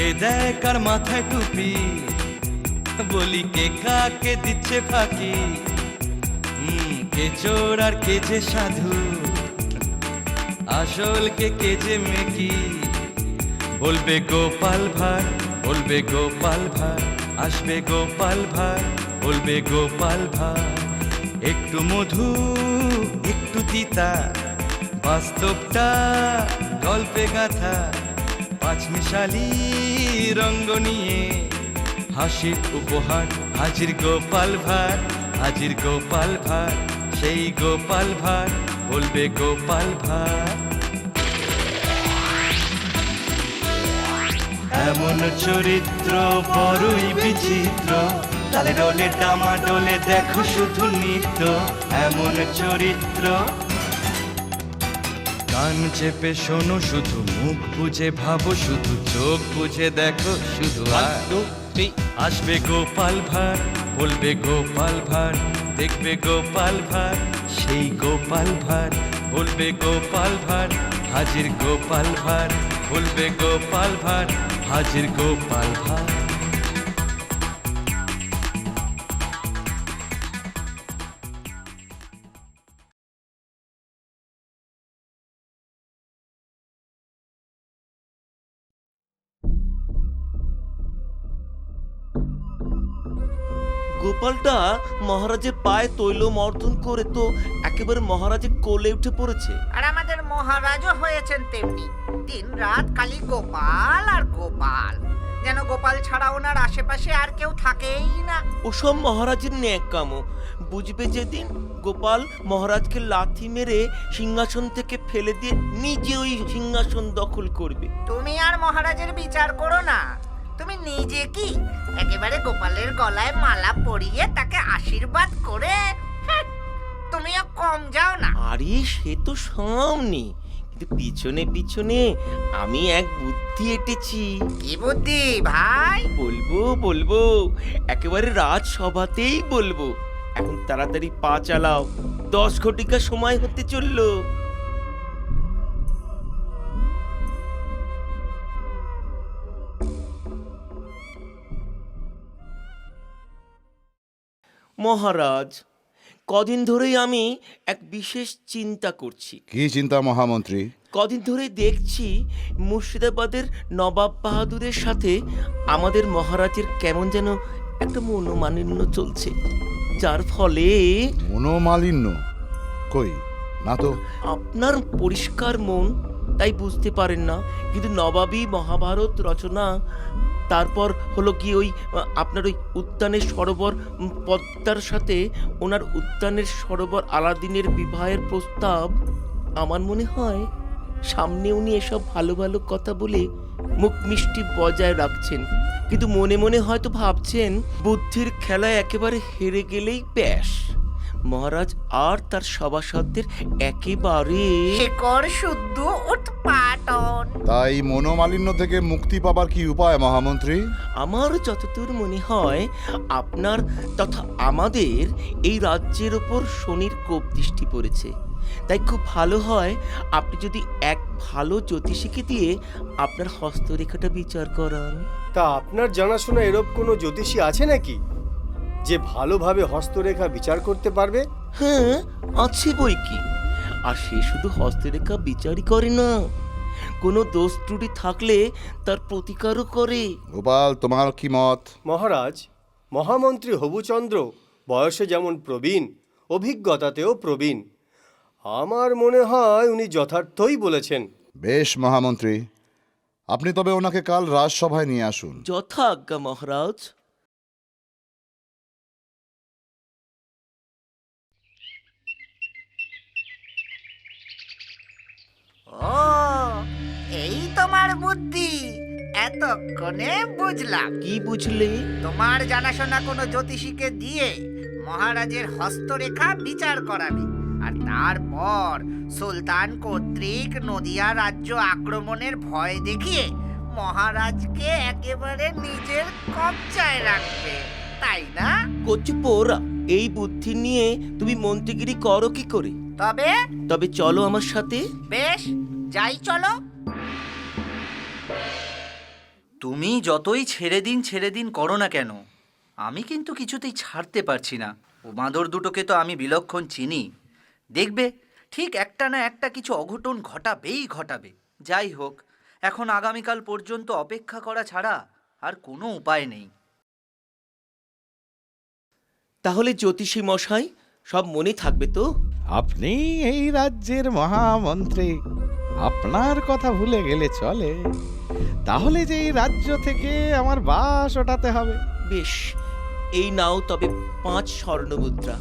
কে দেয় কার মাথায় টুপি, বলি কে কাকে দিচ্ছে ফাঁকি, কে চোর আর কে যে সাধু, আসল কে যে মেকি। বলবে গোপাল ভাঁড়, বলবে গোপাল ভাঁড়, আসবে গোপাল ভাঁড়, বলবে গোপাল ভাঁড়। একটু মধু একটু তিতা, বাস্তবটা গল্পে গাথা, পাঁচমিশালি রঙ্গ নিয়ে হাসির উপহার। হাজির গোপাল ভাঁড়, হাজির গোপাল ভাঁড়, সেই গোপাল ভাঁড়, বলবে গোপাল ভাঁড়। এমন চরিত্র বড়ই বিচিত্র, তালে ডোলে ডামা ডোলে দেখো শুধু নৃত্য। এমন চরিত্র, কান চেপে শোনো শুধু, মুখ বুঝে ভাবো শুধু, চোখ বুঝে দেখো শুধু। আসবে গোপাল ভাঁড়, বলবে গোপাল ভাঁড়, দেখবে গোপাল ভাঁড়, সেই গোপাল ভাঁড়, বলবে গোপাল ভাঁড়। হাজির গোপাল ভাঁড়, বলবে গোপাল ভাঁড়, হাজির গোপাল ভাঁড়। গোপালটা মহারাজের পায়ে তৈলম অর্ধন করে তো একেবারে মহারাজের কোলে উঠে পড়েছে। আর আমাদের মহারাজও হয়েছেন তেমনি, দিন রাত খালি গোপাল আর গোপাল, যেন গোপাল ছাড়া ওনার আশেপাশে আর কেউ থাকেই না। ওসব মহারাজের ন্যাকামো বুঝবে যেদিন গোপাল মহারাজকে লাথি মেরে সিংহাসন থেকে ফেলে দিয়ে নিজে ওই সিংহাসন দখল করবে। তুমি আর মহারাজের বিচার করো না, তুমি নিজে কি একেবারে গোপালের গলায় মালা পরিয়ে তাকে আশীর্বাদ করে তুমিও কম যাও না। আরে সে তো সামনে, কিন্তু পিছনে পিছনে আমি এক বুদ্ধি এঁটেছি। কি বুদ্ধি ভাই? বলবো বলবো, একেবারে রাজসভাতেই বলবো। এখন তাড়াতাড়ি পা চালাও, 10 ঘটিকা সময় হতে চললো। মহারাজ, কদিন ধরেই আমি এক বিশেষ চিন্তা করছি। কি চিন্তা মহামন্ত্রী? কদিন ধরেই দেখছি মুর্শিদাবাদের নবাব বাহাদুরের সাথে আমাদের মহারাজের কেমন যেন একটা মনোমালিন্য চলছে, যার ফলে মনোমালিন্য? কই না তো। আপনার পরিষ্কার মন, তাই বুঝতে পারেন না, কিন্তু নবাবী মহাভারত রচনা, তারপর হলো কি ওই আপনার ওই উদ্যানের সরোবর পদ্মার সাথে ওনার উদ্যানের সরোবর আলাদিনের বিবাহের প্রস্তাব, আমার মনে হয় সামনে উনি এসব ভালো ভালো কথা বলে মুখ মিষ্টি বজায় রাখছেন, কিন্তু মনে মনে হয়তো ভাবছেন বুদ্ধির খেলায় একেবারে হেরে গেলেই ব্যাস, মহারাজ আর তার সভাসদদের একেবারে শেকড় শুদ্ধ উৎপাটন। তাই মনোমালিন্য থেকে মুক্তি পাবার কি উপায় মহামন্ত্রী? আমার যতদূর মনে হয় আপনার তথা আমাদের এই রাজ্যের ওপর শনির কোপ দৃষ্টি পড়েছে, তাই খুব ভালো হয় আপনি যদি এক ভালো জ্যোতিষীকে দিয়ে আপনার হস্তরেখাটা বিচার করান। তা আপনার জানাশোনা এরূপ কোনো জ্যোতিষী আছে নাকি যে ভালোভাবে হস্তরেখা বিচার করতে পারবে? হ্যাঁ, আছে বই কি। আর সে শুধু হস্তরেখা বিচারই করে না, কোনো দোষ ত্রুটি থাকলে তার প্রতিকারও করে। গোপাল, তোমার কি মত? মহারাজ, মহামন্ত্রী হবুচন্দ্র বয়সে যেমন প্রবীণ, অভিজ্ঞতাতেও প্রবীণ। আমার মনে হয় উনি যথার্থই বলেছেন। বেশ মহামন্ত্রী, আপনি তবে ওনাকে কাল রাজসভায় নিয়ে আসুন। যথা আজ্ঞা মহারাজ। ও, এই তোমার বুদ্ধি, এতক্ষণে বুঝলাম। কি বুঝলে? তোমার জানাশোনা কোনো জ্যোতিষীকে দিয়ে মহারাজের হস্তরেখা বিচার করাবে, আর তারপর সুলতান কর্তৃক নদিয়া রাজ্য আক্রমণের ভয় দেখিয়ে মহারাজকে একেবারে নিজের কবজায় রাখবে, তাই না? কচু পোরা, এই বুদ্ধি নিয়ে তুমি মন্ত্রীগিরি করো কি করে? তবে চলো আমার সাথে। বেশ, যাই চলো। তুমি যতই ছেড়ে দিন করো না কেন, আমি কিন্তু কিছুতেই ছাড়তে পারছি না। ও বাঁদর দুটোকে তো আমি বিলক্ষণ চিনি। দেখবে ঠিক একটা না একটা কিছু অঘটন ঘটাবে। যাই হোক, এখন আগামীকাল পর্যন্ত অপেক্ষা করা ছাড়া আর কোনো উপায় নেই। তাহলে জ্যোতিষী মশাই সব মনে থাকবে তো? আপনি এই রাজ্যের মহামন্ত্রী, আপনার কথা ভুলে গেলে চলে? তাহলে যে এই রাজ্য থেকে আমার বাস ওঠাতে হবে। বেশ, এই নাও তবে 5 স্বর্ণমুদ্রা।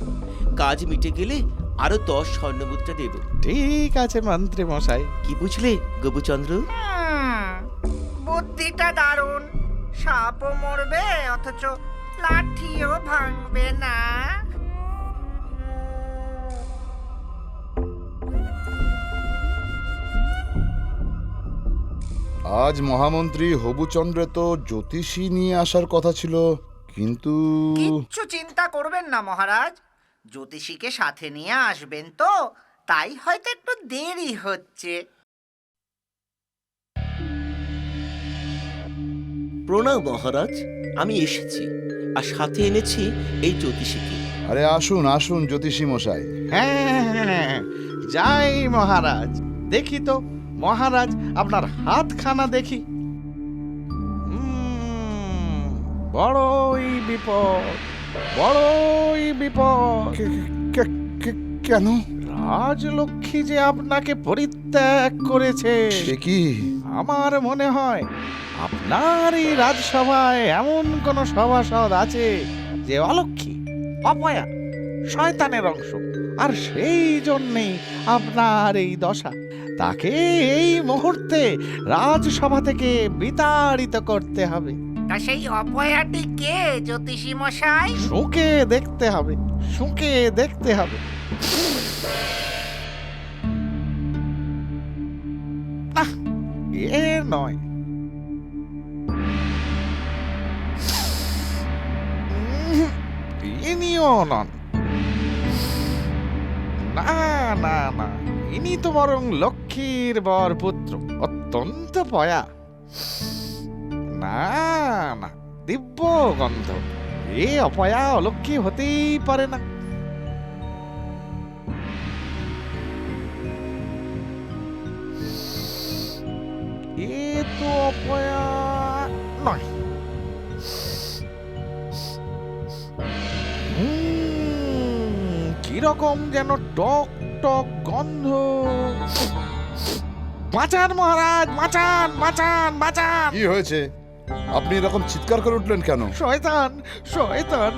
কাজ মিটে গেলে আরো 10 স্বর্ণমুদ্রা দেব। ঠিক আছে মন্ত্রী মশাই। কি বুঝলে গোপুচন্দ্র? বুদ্ধিটা দারুণ। সাপও মরবে অথচ লাঠিও ভাঙবে না। আজ মহামন্ত্রী হবুচন্দ্রে তো জ্যোতিষী নিয়ে আসার কথা ছিল, কিন্তু কিচ্ছু চিন্তা করবেন না মহারাজ, জ্যোতিষীকে সাথে নিয়ে আসবেন তো, তাই হয়তো একটু দেরি হচ্ছে। প্রণাম মহারাজ, আমি এসেছি আর সাথে এনেছি এই জ্যোতিষীকে। আরে আসুন আসুন জ্যোতিষী মশাই। হ্যাঁ, যাই মহারাজ। দেখি তো মহারাজ আপনার হাতখানা দেখি। বড়ই বিপদ, বড়ই বিপদ। কেন? রাজলক্ষ্মী যে আপনাকে পরিত্যাগ করেছে। সে কি? আমার মনে হয় আপনার এই রাজসভায় এমন কোন সভাসদ আছে যে অলক্ষ্মী, অপয়া, শয়তানের অংশ, আর সেই জন্যেই আপনার এই দশা। তাকে এই মুহূর্তে রাজসভা থেকে বিতাড়িত করতে হবে। তা সেই অপয়াটি কে জ্যোতিষী মশাই? শুঁকে দেখতে হবে, শুঁকে দেখতে হবে। না, এ নয়। ইনিও নন। না না না, ইনি তো বরং লক্ষ্মীর বর পুত্র, অত্যন্ত পয়া। না না, দিব্য গন্ধ। এ অপয়া অলক্ষ্মী হতেই পারে না। এ তো অপয়া নয়। কিরকম যেন টক টক গন্ধ। বাঁচান মহারাজ, বাঁচান বাঁচান বাঁচান। কি হয়েছে? আপনি এরকম চিৎকার করে উঠলেন কেন? শয়তান, শয়তান,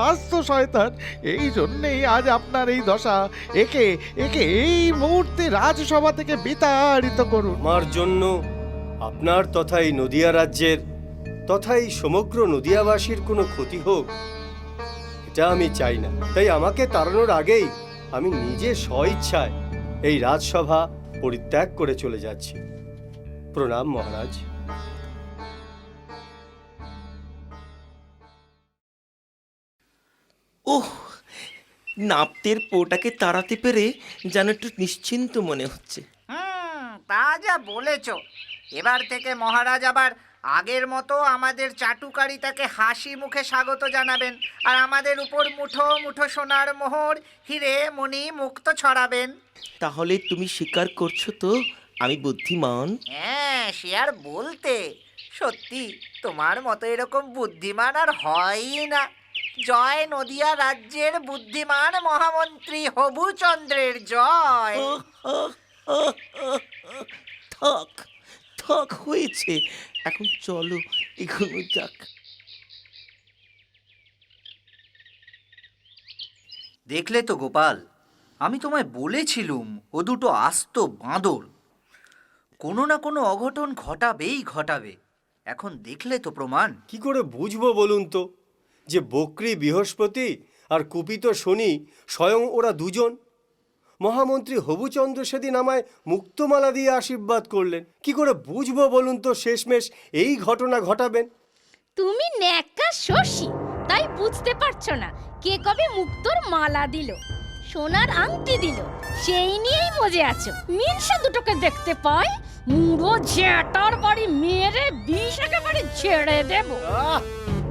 আজ তো শয়তান। এই জন্যেই আজ আপনার এই দশা। একে একে এই মুহূর্তে রাজসভা থেকে বিতাড়িত করুন। আমার জন্য আপনার তথা এই নদিয়া রাজ্যের তথা এই সমগ্র নদিয়াবাসীর কোনো ক্ষতি হোক, এটা আমি চাই না। তাই আমাকে তাড়ানোর আগেই আমি নিজে স্বইচ্ছায় এই রাজসভা পরিত্যাগ করে চলে যাচ্ছি। প্রণাম মহারাজ। ওহ, নাপ্তের পোটাকে তাড়াতে পেরে যেন একটু নিশ্চিন্ত মনে হচ্ছে। তা যা বলেছ। এবার থেকে মহারাজ আবার আগের মতো আমাদের চাটুকারিতাকে হাসি মুখে স্বাগত জানাবেন, আর আমাদের উপর মুঠো মুঠো সোনার মোহর, হিরে মণি মুক্ত ছড়াবেন। তাহলে তুমি স্বীকার করছো তো আমি বুদ্ধিমান? হ্যাঁ, সে আর বলতে। সত্যি তোমার মতো এরকম বুদ্ধিমান আর হয়ই না। জয় নদিয়া রাজ্যের বুদ্ধিমান মহামন্ত্রী হবুচন্দ্রের জয়। থাক থাক, হয়েছে। এখন চলো এগোনো যাক। দেখলে তো গোপাল, আমি তোমায় বলেছিলুম ও দুটো আস্ত বাঁদর। কোনো না কোনো অঘটন ঘটাবে। এখন দেখলে তো প্রমাণ। কি করে বুঝবো বলুন তো যে বকরি বৃহস্পতি আর কুপিত শনি স্বয়ং ওরা দুজন? মহামন্ত্রী হবুচন্দ্র সেদিন আমায় মুক্তমালা দিয়ে আশীর্বাদ করলেন। কি করে বুঝবো বলুন তো শেষমেশ এই ঘটনা ঘটাবেন? তুমি ন্যাকা শশী, তাই বুঝতে পারছো না কে কবে মুক্তোর মালা দিল, সোনার আংটি দিল, সেই নিয়েই মজে আছো। মিনসা দুটোকে দেখতে পাই মুড়ো জ্যাটার বাড়ি মেরে বিষ একেবারে ছেড়ে দেব। আহ,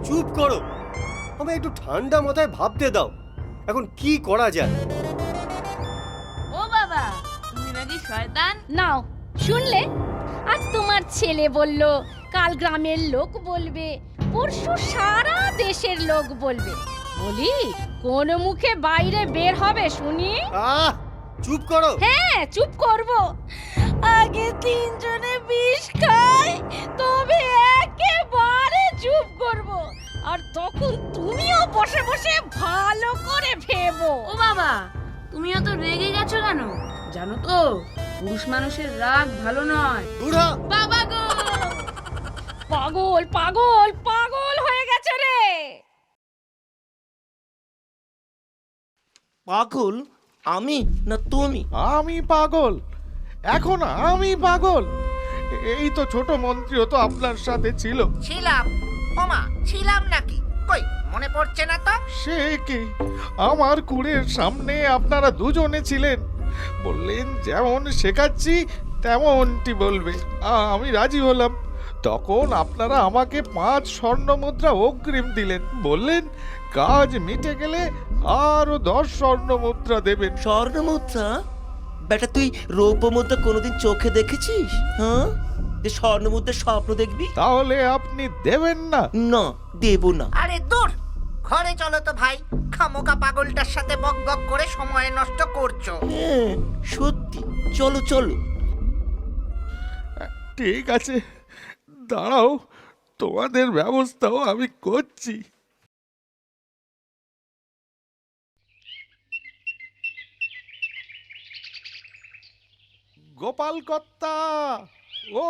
চুপ করো, আমায় একটু ঠান্ডা মাথায় ভাবতে দাও এখন কি করা যায়। ও বাবা, তুমি নাকি শয়তান? নাও শুনলে, আজ তোমার ছেলে বলল, কাল গ্রামের লোক বলবে, পরশু সারা দেশের লোক বলবে। বলি কোন মুখে বাইরে বের হবে শুনি? আহ, চুপ করো। হ্যাঁ, চুপ করব। আগে তিনজনে বিষ খাই, তবে একেবারে চুপ করব। আর তখন তুমিও বসে বসে ভালো করে ভেবো। ও বাবা, তুমি অত রেগে গেছো কেন? জানো তো পুরুষ মানুষের রাগ ভালো নয়। বুড়া, বাবা গো, পাগল পাগল পাগল হয়ে গেছে রে। পাগল আমি না তুমি? আমি পাগল? এখন আমি পাগল? এই তো ছোট মন্ত্রীও তো আপনার সাথে ছিল। ছিলাম? ওমা, ছিলাম নাকি? কই, মনে পড়ছে না তো। সে কি, আমার কুড়ের সামনে আপনারা দুজনে ছিলেন, বললেন যেমন শেখাচ্ছি তেমনটি বলবে। আমি রাজি হলাম। তখন আপনারা আমাকে 5 স্বর্ণ মুদ্রা অগ্রিম দিলেন, বললেন কাজ মিটে গেলে আরো 10 স্বর্ণ মুদ্রা দেবেন। স্বর্ণ মুদ্রা? বেটা তুই রৌপ্য মুদ্রা কোনোদিন চোখে দেখেছিস? হ্যাঁ, যে স্বর্ণ মুদ্রার স্বপ্ন দেখবি? তাহলে আপনি দেবেন না? না, দেব না। আরে দূর, ঘরে চলো তো ভাই, খামোকা পাগলটার সাথে বক বক করে সময় নষ্ট করছো। হ্যাঁ, সত্যি, চলো চলো। ঠিক আছে, দাঁড়াও, তোমাদের ব্যবস্থাও আমি করছি। গোপাল কর্তা, ও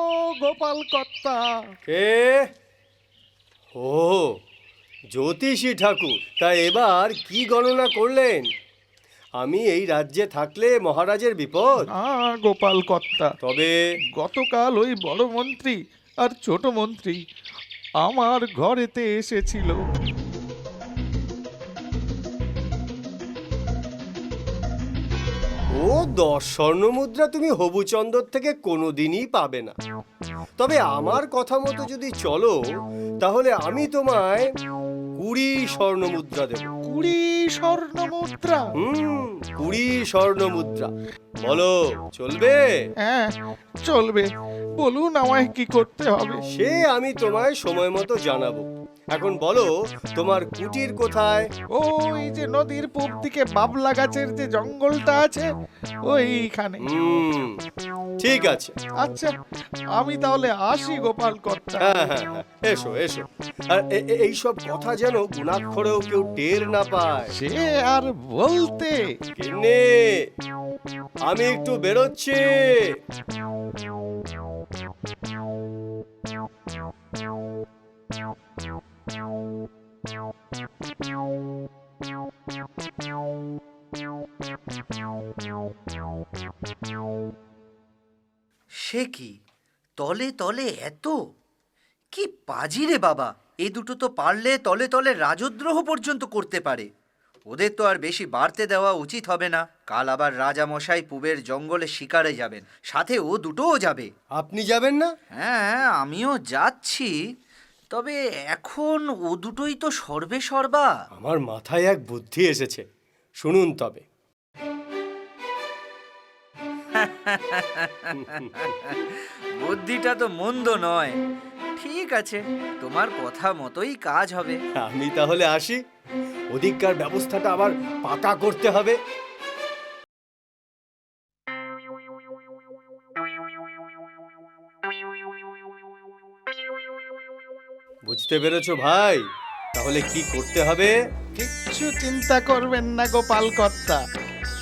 গোপাল কর্তা। কে? ও, জ্যোতিষী ঠাকুর। তা এবার কি গণনা করলেন? আমি এই রাজ্যে থাকলে মহারাজের বিপদ। গোপাল কর্তা, তবে গতকাল ওই বড় মন্ত্রী আর ছোট মন্ত্রী আমার ঘরেতে এসেছিল। ও 10 স্বর্ণ মুদ্রা তুমি হবুচন্দর থেকে কোনোদিনই পাবে না। তবে আমার কথা মতো যদি চলো, তাহলে আমি তোমায় 20 স্বর্ণ মুদ্রা দেব। 20 স্বর্ণ মুদ্রা? 20 স্বর্ণ মুদ্রা। বলো, চলবে? হ্যাঁ, চলবে। বলুন আমায় কি করতে হবে? সে আমি তোমায় সময় মতো জানাবো। এখন বলো, তোমার কুটির কোথায়? ওই যে নদীর পূব দিকে বাবলা গাছের যে জঙ্গলটা আছে, ওইখানে। ঠিক আছে। আচ্ছা, আমি তাহলে আসি গোপাল কর্তা। হ্যাঁ হ্যাঁ হ্যাঁ, এসো এসো। আর এইসব কথা যেন গুণাক্ষরেও কেউ টের না পায়। সে আর বলতে। কিন্নি, আমি একটু বেরোচ্ছি। সে কি, তলে তলে এত? কি পাজি রে বাবা! এ দুটো তো পারলে তলে তলে রাজদ্রোহ পর্যন্ত করতে পারে। ওদের তো আর বেশি বাড়তে দেওয়া উচিত হবে না। কাল আবার রাজামশাই পূবের জঙ্গলে শিকারে যাবেন, সাথে ও দুটোও যাবে। আপনি যাবেন না? হ্যাঁ, আমিও যাচ্ছি, তবে এখন ও দুটোই তো সর্বে সর্বা। আমার মাথায় এক বুদ্ধি এসেছে, শুনুন তবে। বুদ্ধিটা তো মন্দ নয়। ঠিক আছে, তোমার কথা মতোই কাজ হবে। আমি তাহলে আসি, ওদিককার ব্যবস্থাটা আবার পাকা করতে হবে। বুঝতে পেরেছো ভাই? তাহলে কি করতে হবে? কিচ্ছু চিন্তা করবেন না গোপাল কর্তা,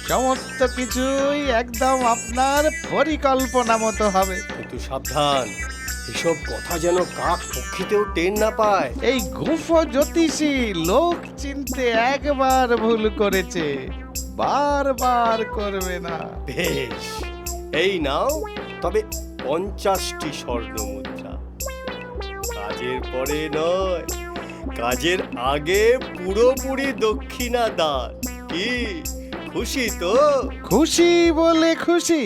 সমস্ত কিছুই একদম আপনার পরিকল্পনা মতো হবে। কিন্তু সাবধান, এসব কথা যেন কাক পক্ষীতেও টের না পায়। এই গুফো জ্যোতিষী লোক চিনতে একবার ভুল করেছে, বারবার করবে না। বেশ, এই নাও তবে 50টি স্বর্ণ মুদ্রা। কাজের পরে নয়, কাজের আগে পুরোপুরি দক্ষিণা দান। কি খুশি তো? খুশি বলে খুশি?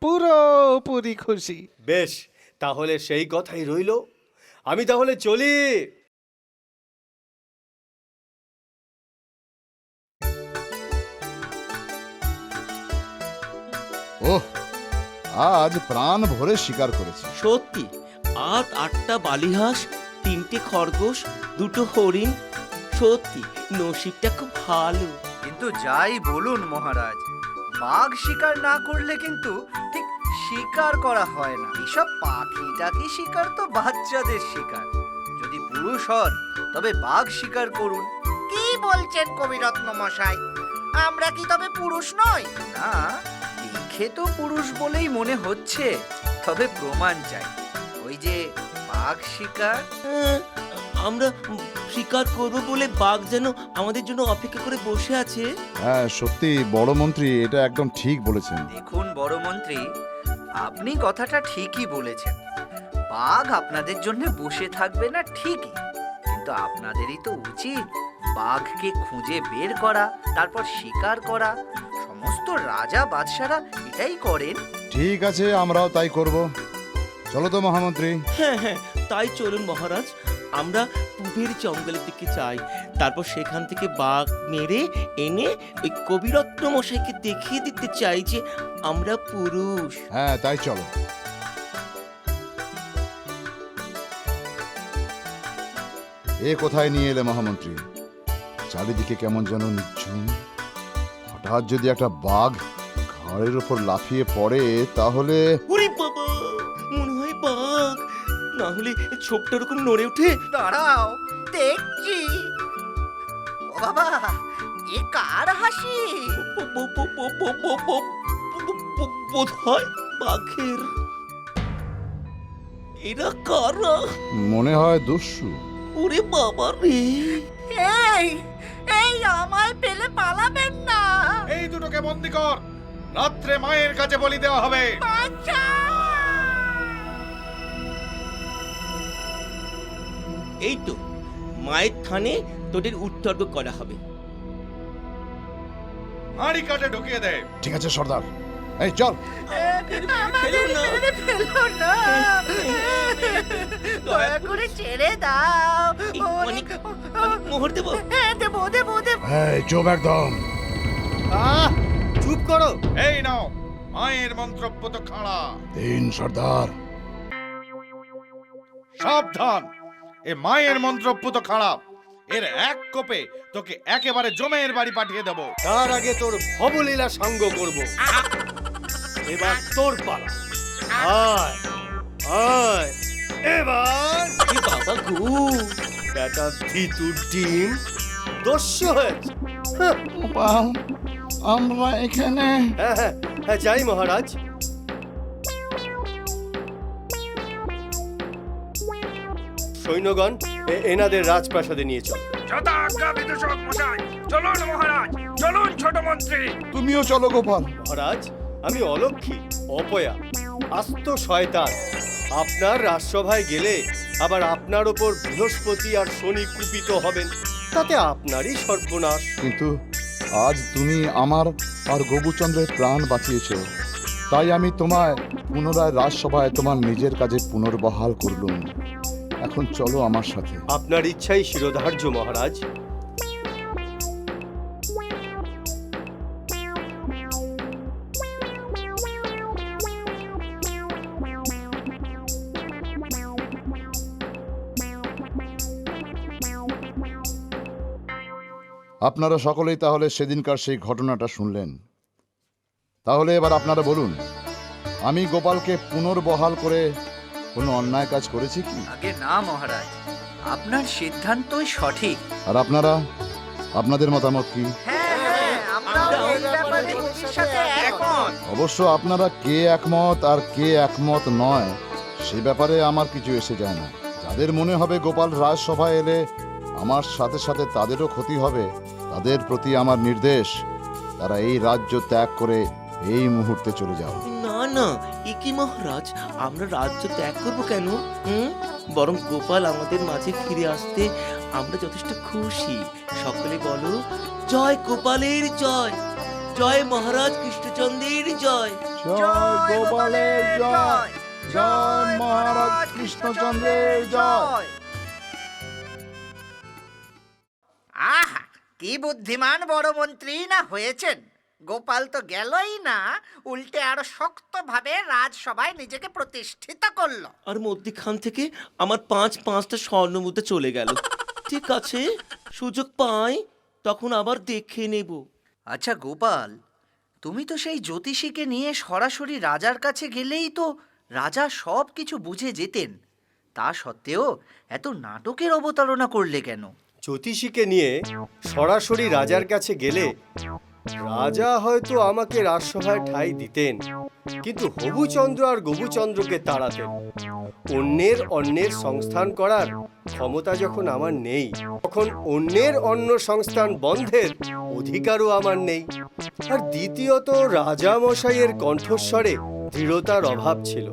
পুরোপুরি খুশি। বেশ, তাহলে সেই কথাই রইল। আমি তাহলে চলি। ওহ, আজ প্রাণ ভরে শিকার করেছি। সত্যি 8টা বালিহাঁস, 3টে খরগোশ, 2টো হরিণ, সত্যি নসিবটা খুব ভালো। কিন্তু যাই বলুন মহারাজ, বাঘ শিকার না করলে কিন্তু ঠিক শিকার করা হয় না। এসব পাখি টাকি শিকার তো বাচ্চাদের শিকার। যদি পুরুষ হন তবে বাঘ শিকার করুন। কি বলছেন কবিরত্ন মশাই? আমরা কি তবে পুরুষ নই? না, দেখে তো পুরুষ বলেই মনে হচ্ছে, তবে প্রমাণ চাই। ওই যে বাঘ শিকার। আমরা শিকার করব বলে বাঘ যেন আমাদের জন্য অপেক্ষা করে বসে আছে। হ্যাঁ, সত্যি বড় মন্ত্রী, এটা একদম ঠিক বলেছেন। দেখুন বড় মন্ত্রী, আপনি কথাটা ঠিকই বলেছেন। বাঘ আপনাদের জন্য বসে থাকবে না ঠিকই, কিন্তু আপনাদেরই তো উচিত বাঘকে খুঁজে বের করা, তারপর শিকার করা। সমস্ত রাজা বাদশারা এটাই করেন। ঠিক আছে, আমরাও তাই করব। চলো তো মহামন্ত্রী। হ্যাঁ হ্যাঁ, তাই চলুন মহারাজ, আমরা পূবের জঙ্গলের দিকে যাই। তারপর সেখান থেকে বাঘ মেরে এনে ওই কবিরত্ন মশাইকে দেখিয়ে দিতে চাই যে আমরা পুরুষ। হ্যাঁ, তাই চলো। এ কোথায় নিয়ে এলে মহামন্ত্রী? চারিদিকে কেমন যেন নিঝুম। হঠাৎ যদি একটা বাঘ ঘাড়ের ওপর লাফিয়ে পড়ে তাহলে... ওরে বাবা, মনে হয় বাঘ, না হলে ছোপটা ওরকম নড়ে ওঠে। দাঁড়াও, দেখছি। ও বাবা, এ কার হাসি? বোধ হয় বাঘের। এরা কারা? মনে হয় দস্যু। ওরে বাবা রে! এই এই আমায় পেলে পালাবেন না। এই দুটোকে বন্দি কর, রাত্রে মায়ের কাছে বলি দেওয়া হবে। বাঁচা! এই তো মায়ের থানে তোদের উৎসর্গ করা হবে। হাঁড়ি কাটে ঢুকিয়ে দে। ঠিক আছে সর্দার, এই চল। আমাদের মেরে ফেলো না। দয়া করে ছেড়ে দাও। অনেক মোহর দেবো। হ্যাঁ, দেবো দেবো দেবো। এই চুপ একদম। চুপ করো। এই নাও মায়ের মন্ত্রপুত খাড়া। তিন সর্দার। সাবধান, এ মায়ের মন্ত্রপুত খাড়া। এর এক কোপে তোকে একেবারে জমের বাড়ি পাঠিয়ে দেব। তার আগে তোর ভবলীলা সাঙ্গ করব। এবার তোর পালা। আয় আয় এবার। কি বাবা গো! বেটা ভিতুর ডিম দস্যু হয়েছে। গোপাল, আমরা এখানে... হ্যাঁ হ্যাঁ হ্যাঁ, যাই মহারাজ। সৈন্যগণ, এনাদের রাজপ্রাসাদে নিয়ে চল। তুমিও চলো গোপাল। মহারাজ, আমি অলক্ষী, অপয়া, আস্ত শয়তান। আপনার রাজসভায় গেলে আবার আপনার ওপর বৃহস্পতি আর শনি কুপিত হবেন, তাতে আপনারই সর্বনাশ। কিন্তু আজ তুমি আমার আর গোবুচন্দ্রের প্রাণ বাঁচিয়েছ, তাই আমি তোমায় পুনরায় রাজসভায় তোমার নিজের কাজে পুনর্বহাল করলুম। এখন চলো আমার সাথে। আপনার ইচ্ছাই শিরোধার্য মহারাজ। আপনারা সকলেই তাহলে সেদিনকার সেই ঘটনাটা শুনলেন। তাহলে এবার আপনারা বলুন, আমি গোপালকে পুনর্বহাল করে কোনো অন্যায় কাজ করেছি কি? আগে না মহারাজ, আপনার সিদ্ধান্তই সঠিক। আর আপনারা, আপনাদের মতামত কি? হ্যাঁ হ্যাঁ, আমরাও এই ব্যাপারে খুশির সাথে একমত। অবশ্য আপনারা কে একমত আর কে একমত নয় সে ব্যাপারে আমার কিছু এসে যায় না। যাদের মনে হবে গোপাল রাজসভায় এলে আমার সাথে সাথে তাদেরও ক্ষতি হবে, তাদের প্রতি আমার নির্দেশ, তারা এই রাজ্য ত্যাগ করে এই মুহূর্তে চলে যাও। না না, এ কি মহারাজ, আমরা রাজ্য ত্যাগ করবো কেন? বরং গোপাল আমাদের মাঝে ফিরে আসতে আমরা যথেষ্ট খুশি। সকলে বলো, জয় গোপালের জয়, জয় মহারাজ কৃষ্ণচন্দ্রের জয়। জয় গোপালের জয়, জয় মহারাজ কৃষ্ণচন্দ্রের জয়। আহা, কি বুদ্ধিমান বড় মন্ত্রী না হয়েছেন। গোপাল তো গেলই না, উল্টে আরো শক্তভাবে রাজসভায় নিজেকে প্রতিষ্ঠিত করলো। আর মধ্যিখান থেকে আমার পাঁচটা স্বর্ণমুদ্রা চলে গেল। ঠিক আছে, সুযোগ পাই তখন আবার দেখে নেব। আচ্ছা গোপাল, তুমি তো সেই জ্যোতিষীকে নিয়ে সরাসরি রাজার কাছে গেলেই তো রাজা সব কিছু বুঝে যেতেন। তা সত্ত্বেও এত নাটকের অবতারণা করলে কেন? জ্যোতিষীকে নিয়ে সরাসরি রাজার কাছে গেলে রাজা হয়তো আমাকে রাজসভায় ঠাঁই দিতেন, কিন্তু হবুচন্দ্র আর গবুচন্দ্রকে তাড়াতেন। অন্যের সংস্থান করার ক্ষমতা যখন আমার নেই, তখন অন্যের অন্ন সংস্থান বন্ধের অধিকারও আমার নেই। আর দ্বিতীয়ত রাজা মশাইয়ের কণ্ঠস্বরে দৃঢ়তার অভাব ছিল,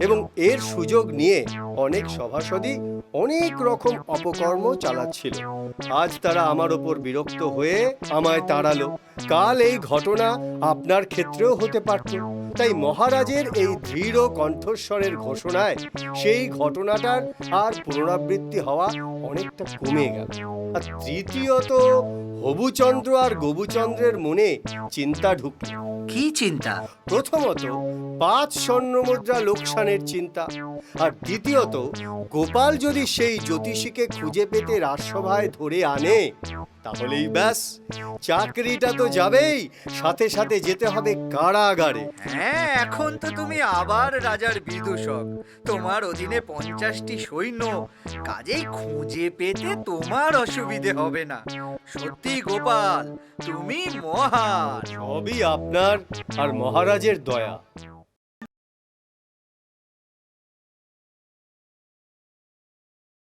এবং এর সুযোগ নিয়ে অনেক সভাসদই অনেক রকম অপকর্ম চালাচ্ছিল। আজ তারা আমার ওপর বিরক্ত হয়ে আমায় তাড়ালো। কাল এই ঘটনা আপনার ক্ষেত্রেও হতে পারত। তাই মহারাজের এই দৃঢ় কণ্ঠস্বরের ঘোষণায় সেই ঘটনাটার আর পুনরাবৃত্তি হওয়া অনেকটা কমে গেল। আর তৃতীয়ত হবুচন্দ্র আর গবুচন্দ্রের মনে চিন্তা ঢুকল। কি চিন্তা? প্রথমত 5 স্বর্ণমুদ্রা লোকসানের চিন্তা, আর দ্বিতীয়ত গোপাল যদি সেই জ্যোতিষীকে খুঁজে পেতে রাজসভায় ধরে আনে, তাহলেই ব্যাস, চাকরিটা তো যাবেই, সাথে সাথে যেতে হবে কারাগারে। হ্যাঁ, এখন তো তুমি আবার রাজার বিদূষক। তোমার অধীনে 50টি সৈন্য, কাজেই খুঁজে পেতে তোমার অসুবিধে হবে না। সত্যি গোপাল, তুমি মহান। সবই আপনার আর মহারাজের দয়া।